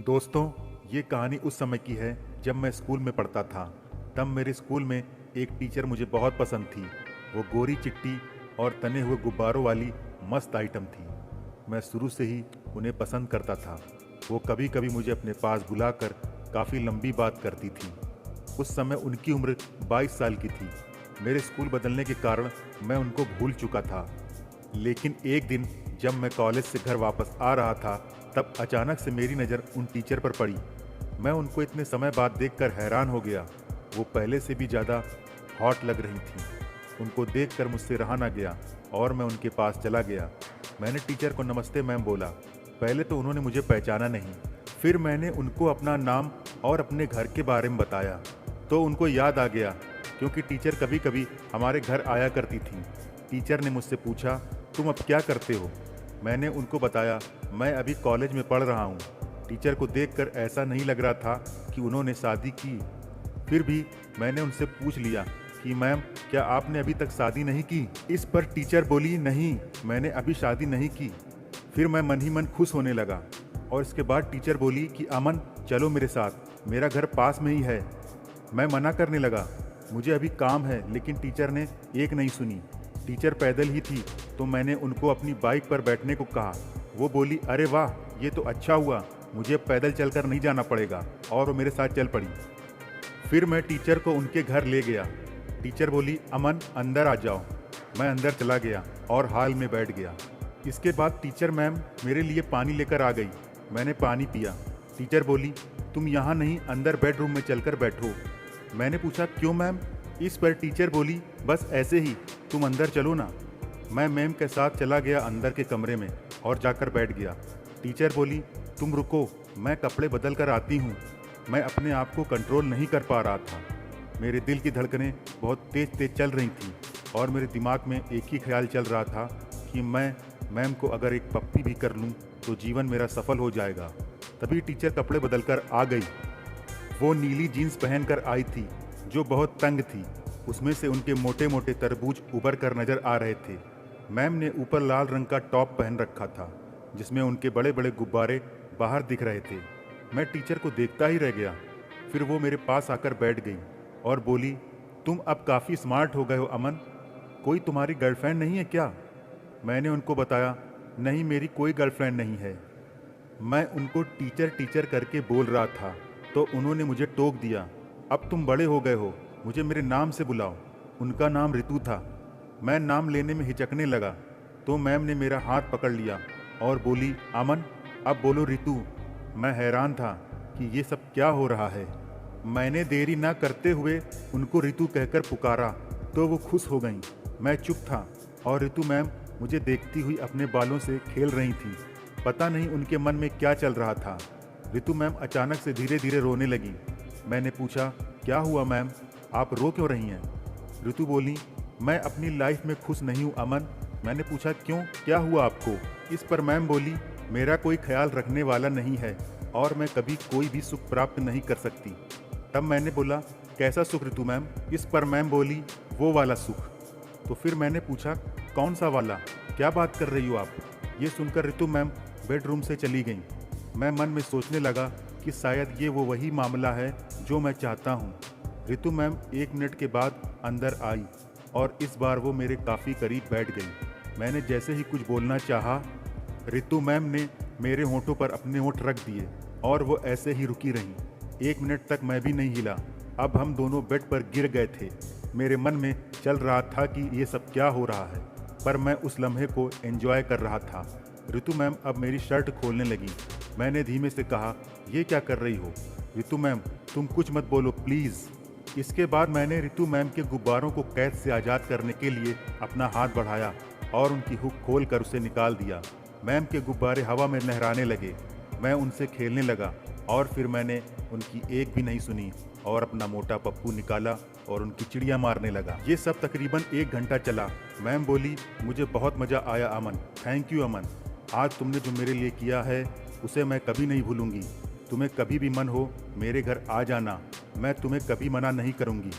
दोस्तों, ये कहानी उस समय की है जब मैं स्कूल में पढ़ता था। तब मेरे स्कूल में एक टीचर मुझे बहुत पसंद थी। वो गोरी चिट्टी और तने हुए गुब्बारों वाली मस्त आइटम थी। मैं शुरू से ही उन्हें पसंद करता था। वो कभी कभी मुझे अपने पास बुलाकर काफ़ी लंबी बात करती थी। उस समय उनकी उम्र 22 साल की थी। मेरे स्कूल बदलने के कारण मैं उनको भूल चुका था। लेकिन एक दिन जब मैं कॉलेज से घर वापस आ रहा था, तब अचानक से मेरी नज़र उन टीचर पर पड़ी। मैं उनको इतने समय बाद देखकर हैरान हो गया। वो पहले से भी ज़्यादा हॉट लग रही थी। उनको देखकर मुझसे रहा ना गया और मैं उनके पास चला गया। मैंने टीचर को नमस्ते मैम बोला। पहले तो उन्होंने मुझे पहचाना नहीं। फिर मैंने उनको अपना नाम और अपने घर के बारे में बताया तो उनको याद आ गया, क्योंकि टीचर कभी कभी हमारे घर आया करती थी। टीचर ने मुझसे पूछा, तुम अब क्या करते हो? मैंने उनको बताया, मैं अभी कॉलेज में पढ़ रहा हूँ। टीचर को देखकर ऐसा नहीं लग रहा था कि उन्होंने शादी की। फिर भी मैंने उनसे पूछ लिया कि मैम, क्या आपने अभी तक शादी नहीं की? इस पर टीचर बोली, नहीं, मैंने अभी शादी नहीं की। फिर मैं मन ही मन खुश होने लगा। और इसके बाद टीचर बोली कि अमन, चलो मेरे साथ, मेरा घर पास में ही है। मैं मना करने लगा, मुझे अभी काम है, लेकिन टीचर ने एक नहीं सुनी। टीचर पैदल ही थी तो मैंने उनको अपनी बाइक पर बैठने को कहा। वो बोली, अरे वाह, ये तो अच्छा हुआ, मुझे पैदल चलकर नहीं जाना पड़ेगा, और वो मेरे साथ चल पड़ी। फिर मैं टीचर को उनके घर ले गया। टीचर बोली, अमन अंदर आ जाओ। मैं अंदर चला गया और हॉल में बैठ गया। इसके बाद टीचर मैम मेरे लिए पानी लेकर आ गई। मैंने पानी पिया। टीचर बोली, तुम यहाँ नहीं, अंदर बेडरूम में चलकर बैठो। मैंने पूछा, क्यों मैम? इस पर टीचर बोली, बस ऐसे ही, तुम अंदर चलो ना। मैं मैम के साथ चला गया अंदर के कमरे में और जाकर बैठ गया। टीचर बोली, तुम रुको, मैं कपड़े बदल कर आती हूँ। मैं अपने आप को कंट्रोल नहीं कर पा रहा था। मेरे दिल की धड़कनें बहुत तेज तेज चल रही थी और मेरे दिमाग में एक ही ख्याल चल रहा था कि मैं मैम को अगर एक पप्पी भी कर लूँ तो जीवन मेरा सफल हो जाएगा। तभी टीचर कपड़े बदल कर आ गई। वो नीली जीन्स पहनकर आई थी जो बहुत तंग थी। उसमें से उनके मोटे मोटे तरबूज उभर कर नजर आ रहे थे। मैम ने ऊपर लाल रंग का टॉप पहन रखा था जिसमें उनके बड़े बड़े गुब्बारे बाहर दिख रहे थे। मैं टीचर को देखता ही रह गया। फिर वो मेरे पास आकर बैठ गई और बोली, तुम अब काफ़ी स्मार्ट हो गए हो अमन, कोई तुम्हारी गर्लफ्रेंड नहीं है क्या? मैंने उनको बताया, नहीं, मेरी कोई गर्लफ्रेंड नहीं है। मैं उनको टीचर टीचर करके बोल रहा था तो उन्होंने मुझे टोक दिया, अब तुम बड़े हो गए हो, मुझे मेरे नाम से बुलाओ। उनका नाम रितु था। मैं नाम लेने में हिचकने लगा तो मैम ने मेरा हाथ पकड़ लिया और बोली, अमन, अब बोलो रितु। मैं हैरान था कि ये सब क्या हो रहा है। मैंने देरी ना करते हुए उनको रितु कहकर पुकारा तो वो खुश हो गईं। मैं चुप था और रितु मैम मुझे देखती हुई अपने बालों से खेल रही थी। पता नहीं उनके मन में क्या चल रहा था। रितु मैम अचानक से धीरे धीरे रोने लगी। मैंने पूछा, क्या हुआ मैम, आप रो क्यों रही हैं? रितु बोली, मैं अपनी लाइफ में खुश नहीं हूँ अमन। मैंने पूछा, क्यों, क्या हुआ आपको? इस पर मैम बोली, मेरा कोई ख्याल रखने वाला नहीं है और मैं कभी कोई भी सुख प्राप्त नहीं कर सकती। तब मैंने बोला, कैसा सुख रितु मैम? इस पर मैम बोली, वो वाला सुख। तो फिर मैंने पूछा, कौन सा वाला, क्या बात कर रही हो आप? ये सुनकर रितु मैम बेडरूम से चली गई। मैं मन में सोचने लगा कि शायद ये वो वही मामला है जो मैं चाहता हूँ। रितु मैम 1 मिनट के बाद अंदर आई और इस बार वो मेरे काफ़ी करीब बैठ गई। मैंने जैसे ही कुछ बोलना चाहा, रितु मैम ने मेरे होंठों पर अपने होंठ रख दिए और वो ऐसे ही रुकी रहीं। 1 मिनट तक मैं भी नहीं हिला। अब हम दोनों बेड पर गिर गए थे। मेरे मन में चल रहा था कि ये सब क्या हो रहा है, पर मैं उस लम्हे को एंजॉय कर रहा था। रितु मैम अब मेरी शर्ट खोलने लगी। मैंने धीमे से कहा, ये क्या कर रही हो? रितु मैम, तुम कुछ मत बोलो प्लीज़। इसके बाद मैंने रितु मैम के गुब्बारों को कैद से आज़ाद करने के लिए अपना हाथ बढ़ाया और उनकी हुक खोल कर उसे निकाल दिया। मैम के गुब्बारे हवा में लहराने लगे। मैं उनसे खेलने लगा और फिर मैंने उनकी एक भी नहीं सुनी और अपना मोटा पप्पू निकाला और उनकी चिड़िया मारने लगा। ये सब तकरीबन 1 घंटा चला। मैम बोली, मुझे बहुत मज़ा आया अमन, थैंक यू अमन। आज तुमने जो मेरे लिए किया है उसे मैं कभी नहीं भूलूंगी। तुम्हें कभी भी मन हो मेरे घर आ जाना, मैं तुम्हें कभी मना नहीं करूंगी।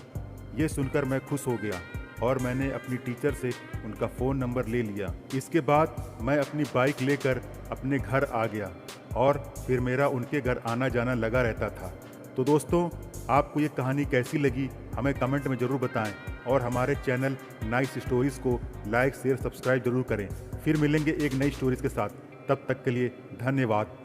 ये सुनकर मैं खुश हो गया और मैंने अपनी टीचर से उनका फ़ोन नंबर ले लिया। इसके बाद मैं अपनी बाइक लेकर अपने घर आ गया और फिर मेरा उनके घर आना जाना लगा रहता था। तो दोस्तों, आपको ये कहानी कैसी लगी हमें कमेंट में ज़रूर बताएं और हमारे चैनल नाइस स्टोरीज़ को लाइक शेयर सब्सक्राइब जरूर करें। फिर मिलेंगे एक नई स्टोरीज़ के साथ, तब तक के लिए धन्यवाद।